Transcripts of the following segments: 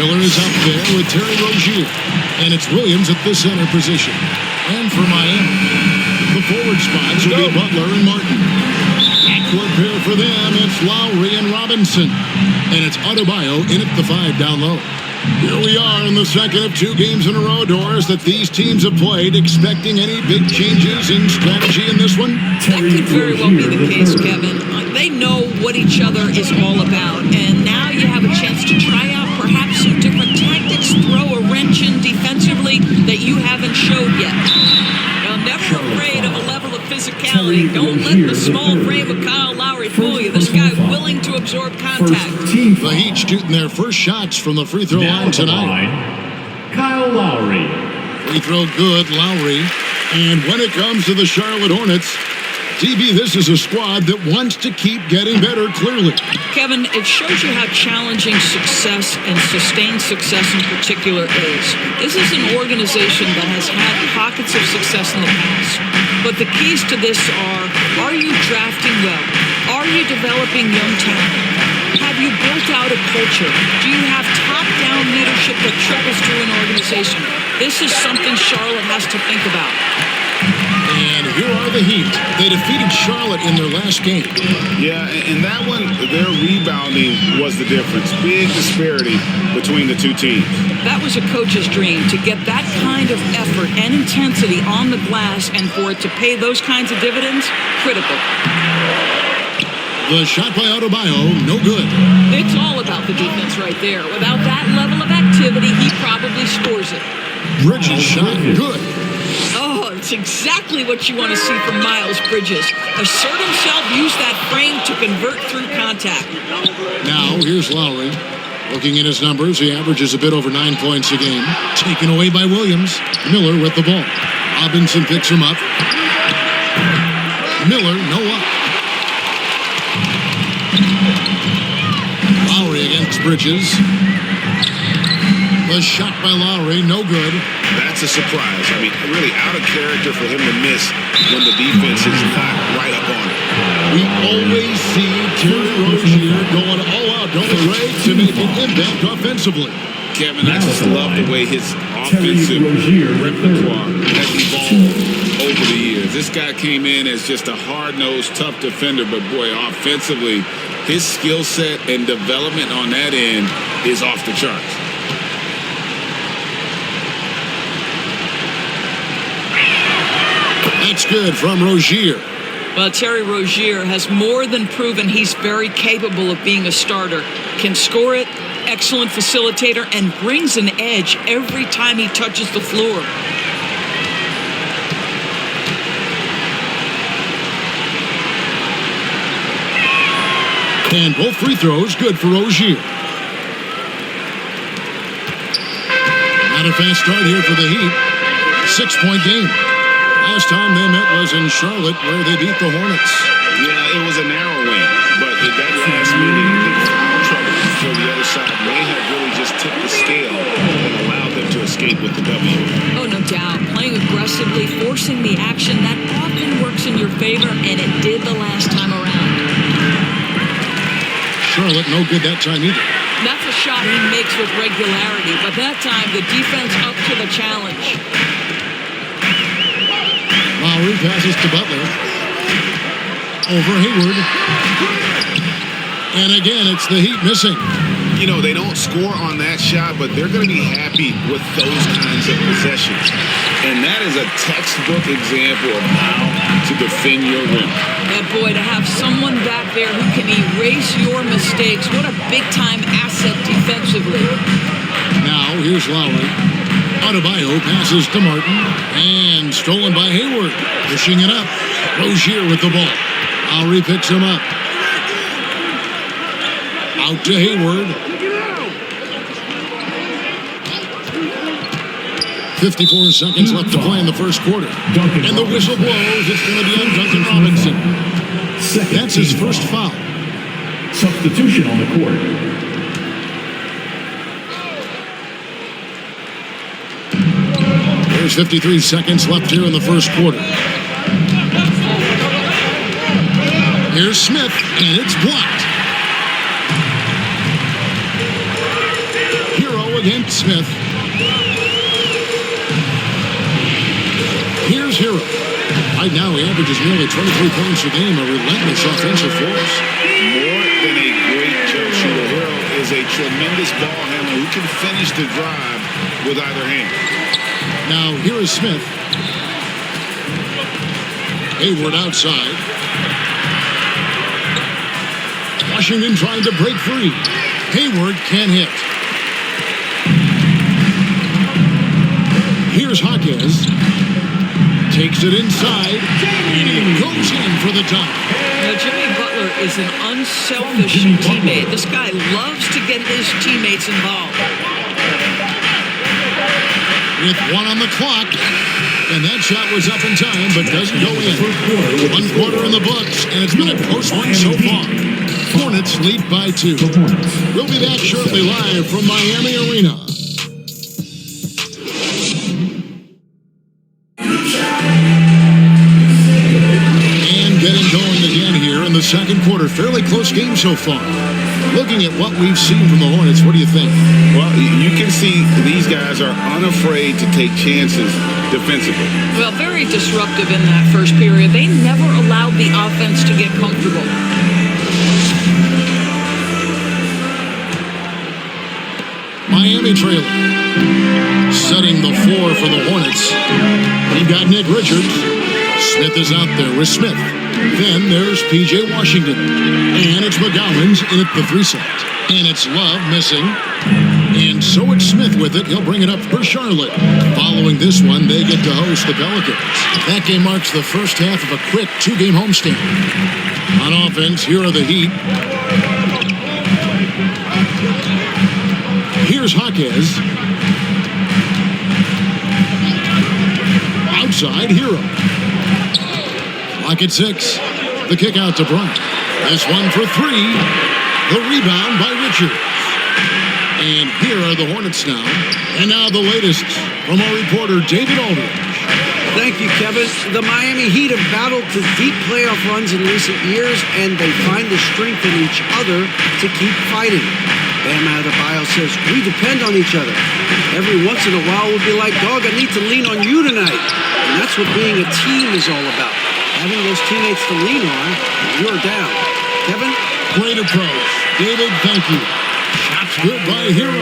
Miller is up there with Terry Rozier. And it's Williams at the center position. And for Miami, the forward spots will be Butler and Martin. Backward pair for them, it's Lowry and Robinson. And it's Adebayo in at the 5 down low. Here we are in the second of 2 games in a row, Doris, that these teams have played. Expecting any big changes in strategy in this one? That could very well be the case, Kevin. They know what each other is all about, and now you have a chance to try out perhaps some different tactics, throw a wrench in defensively that you haven't showed yet. Now, never afraid of a level of physicality. Don't let the small frame of Kyle Lowry fool you. This guy willing to absorb contact. The Heat shooting their first shots from the free throw line tonight. Kyle Lowry. Free throw good, Lowry. And when it comes to the Charlotte Hornets, TB, this is a squad that wants to keep getting better, clearly. Kevin, it shows you how challenging success and sustained success in particular is. This is an organization that has had pockets of success in the past. But the keys to this are you drafting well? Are you developing young talent? Have you built out a culture? Do you have top-down leadership that trickles through an organization? This is something Charlotte has to think about. And here are the Heat. They defeated Charlotte in their last game. Yeah, and that one, their rebounding was the difference. Big disparity between the two teams. That was a coach's dream, to get that kind of effort and intensity on the glass, and for it to pay those kinds of dividends, critical. The shot by Adebayo, no good. It's all about the defense right there. Without that level of activity, he probably scores it. Bridges shot, good. Oh, it's exactly what you want to see from Miles Bridges. Assert himself, use that frame to convert through contact. Now, here's Lowry. Looking at his numbers, he averages a bit over 9 points a game. Taken away by Williams. Miller with the ball. Robinson picks him up. Miller, no up. Lowry against Bridges. The shot by Lowry, no good. That's a surprise. I mean, really out of character for him to miss when the defense is not right up on it. We always see Terry Rozier going all out, don't afraid to make an impact offensively. Kevin, I just love the way his offensive repertoire has evolved over the years. This guy came in as just a hard-nosed, tough defender, but boy, offensively, his skill set and development on that end is off the charts. That's good from Rozier. Well, Terry Rozier has more than proven he's very capable of being a starter. Can score it, excellent facilitator, and brings an edge every time he touches the floor. And both free throws good for Rozier. Not a fast start here for the Heat. 6-point game. Last time they met was in Charlotte, where they beat the Hornets. Yeah, it was a narrow win, but that last meeting, I think foul trouble for the other side may have really just tipped the scale and allowed them to escape with the W. Oh, no doubt. Playing aggressively, forcing the action, that often works in your favor, and it did the last time around. Charlotte no good that time either. That's a shot he makes with regularity, but that time the defense up to the challenge. Lowry passes to Butler. Over Hayward. And again, it's the Heat missing. You know, they don't score on that shot, but they're going to be happy with those kinds of possessions. And that is a textbook example of how to defend your rim. Yeah, boy, to have someone back there who can erase your mistakes, what a big-time asset defensively. Now, here's Lowry. Adebayo passes to Martin. And stolen by Hayward. Pushing it up. Rozier with the ball. Lowry picks him up. Out to Hayward. 54 seconds left to play in the first quarter. And the whistle blows. It's going to be on Duncan Robinson. That's his first foul. Substitution on the court. There's 53 seconds left here in the first quarter. Here's Smith, and it's blocked. Hero against Smith. Here's Hero. Right now he averages nearly 23 points a game, a relentless offensive force. More than a great jump shooter, Hero is a tremendous ball handler who can finish the drive with either hand. Now here is Smith. Hayward outside. Washington trying to break free. Hayward can't hit. Here's Hawkins. Takes it inside, and he goes in for the tie. Now, Jimmy Butler is an unselfish teammate. This guy loves to get his teammates involved. With 1 on the clock, and that shot was up in time, but doesn't go in. 1 quarter in the books, and it's been a close one so far. Hornets lead by 2. We'll be back shortly live from Miami Arena. Getting going again here in the second quarter. Fairly close game so far. Looking at what we've seen from the Hornets, what do you think? Well, you can see these guys are unafraid to take chances defensively. Well, very disruptive in that first period. They never allowed the offense to get comfortable. Miami trailing. Setting the floor for the Hornets. We've got Nick Richards. Smith is out there with Smith. Then there's P.J. Washington. And it's McGowan's in at the 3 set. And it's Love missing. And so it's Smith with it. He'll bring it up for Charlotte. Following this one, they get to host the Pelicans. That game marks the first half of a quick 2-game homestand. On offense, here are the Heat. Here's Hawkins. Outside, Hero. Clock at 6. The kick out to Bryant. This one for 3. The rebound by Richards. And here are the Hornets now. And now the latest from our reporter, David Aldridge. Thank you, Kevin. The Miami Heat have battled to deep playoff runs in recent years, and they find the strength in each other to keep fighting. Bam Adebayo says, we depend on each other. Every once in a while, we'll be like, dog, I need to lean on you tonight. And that's what being a team is all about. Having those teammates to lean on when you're down. Kevin? Great approach. David, thank you. Shots good by Hero.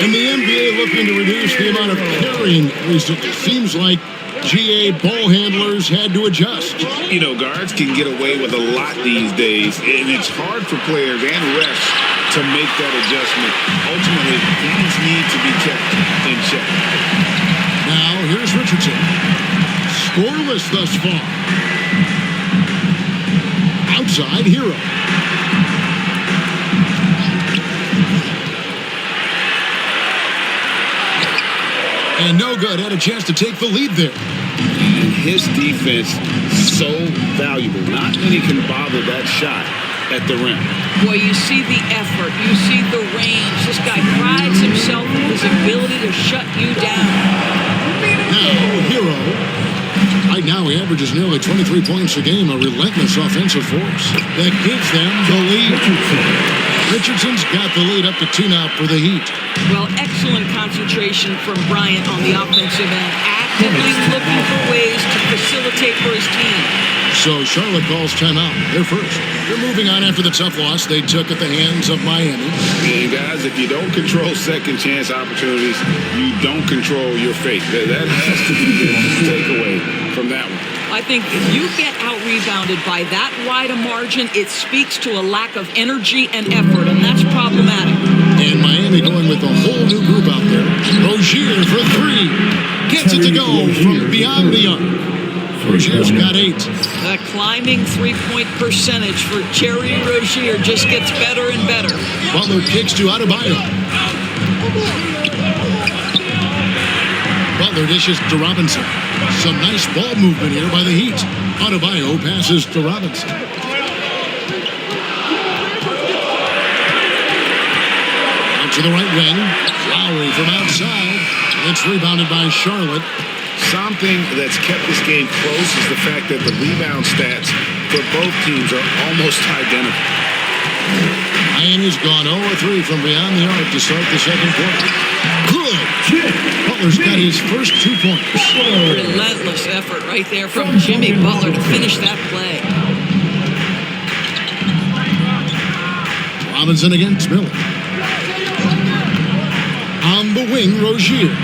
And the NBA looking to reduce the amount of carrying recently. Seems like GA ball handlers had to adjust. You know, guards can get away with a lot these days, and it's hard for players and refs to make that adjustment. Ultimately, things need to be kept in check. Now, here's Richardson. Scoreless thus far. Outside, Hero. And no good. Had a chance to take the lead there. And his defense so valuable. Not many can bother that shot at the rim. Boy, you see the effort. You see the range. This guy prides himself on his ability to shut you down. Now, Hero. Right now, he averages nearly 23 points a game, a relentless offensive force. That gives them the lead. Richardson's got the lead up to 2 now for the Heat. Well, excellent concentration from Bryant on the offensive end. Actively looking for ways to facilitate for his team. So Charlotte calls timeout. They're first. They're moving on after the tough loss they took at the hands of Miami. And guys, if you don't control second chance opportunities, you don't control your fate. That has to be the takeaway from that one. I think if you get out-rebounded by that wide a margin, it speaks to a lack of energy and effort, and that's problematic. And Miami going with a whole new group out there. Rozier for 3. Gets it to go from beyond the arc. Rozier's got 8. The climbing three-point percentage for Jerry Rozier just gets better and better. Butler kicks to Adebayo. Butler dishes to Robinson. Some nice ball movement here by the Heat. Adebayo passes to Robinson. Out to the right wing. Lowry from outside. It's rebounded by Charlotte. Something that's kept this game close is the fact that the rebound stats for both teams are almost identical. Miami's gone 0-3 from beyond the arc to start the second quarter. Good. Butler's got his first 2 points. Relentless effort right there from Jimmy Butler to finish that play. Robinson against Miller. On the wing, Rozier.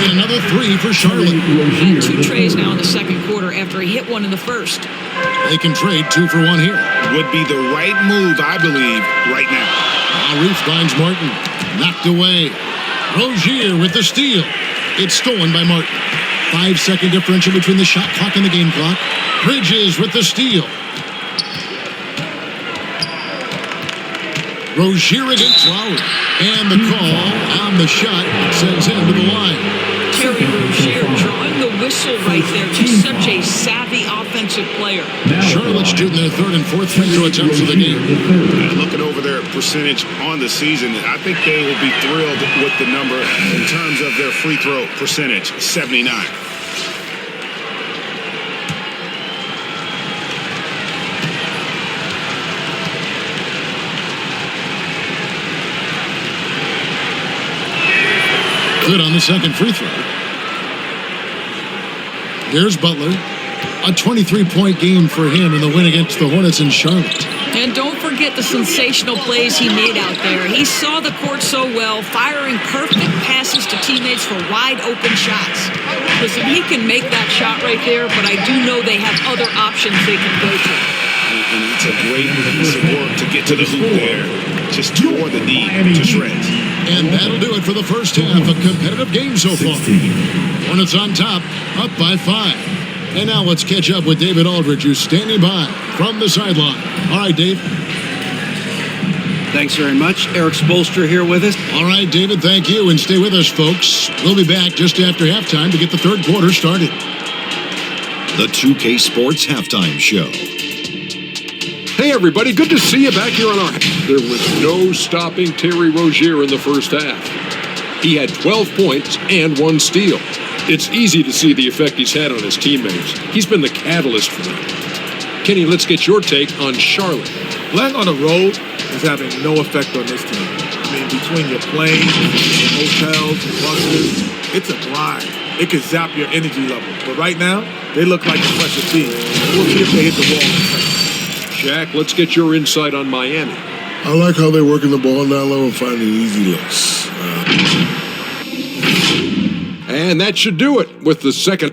And another 3 for Charlotte. And 2 trays now in the second quarter after he hit one in the first. They can trade 2 for 1 here. Would be the right move, I believe, right now. Reef finds Martin. Knocked away. Rozier with the steal. It's stolen by Martin. 5-second differential between the shot clock and the game clock. Bridges with the steal. Rozier against Lowry. And the call on the shot sends him to the line. Terry Rozier drawing the whistle right there. Just such a savvy offensive player. Charlotte's shooting their 3rd and 4th free throw attempts of the game. Looking over their percentage on the season, I think they will be thrilled with the number in terms of their free throw percentage, 79. Good on the second free throw. Here's Butler. A 23-point game for him in the win against the Hornets in Charlotte. And don't forget the sensational plays he made out there. He saw the court so well, firing perfect passes to teammates for wide open shots. Listen, he can make that shot right there, but I do know they have other options they can go to. And it's a great piece of work to get to the hoop there. Just tore the knee to shreds. And that'll do it for the first half. A competitive game so far. Hornets on top, up by 5. And now let's catch up with David Aldridge, who's standing by from the sideline. All right, Dave. Thanks very much. Eric Spoelstra here with us. All right, David, thank you. And stay with us, folks. We'll be back just after halftime to get the third quarter started. The 2K Sports Halftime Show. Hey, everybody. Good to see you back here on our... There was no stopping Terry Rozier in the first half. He had 12 points and 1 steal. It's easy to see the effect he's had on his teammates. He's been the catalyst for them. Kenny, let's get your take on Charlotte. Playing on the road is having no effect on this team. I mean, between your planes, your hotels, your buses, it's a grind. It could zap your energy level. But right now, they look like a fresher team. We'll see if they hit the wall in a second. Shaq, let's get your insight on Miami. I like how they're working the ball down low and finding easy looks. And that should do it with the second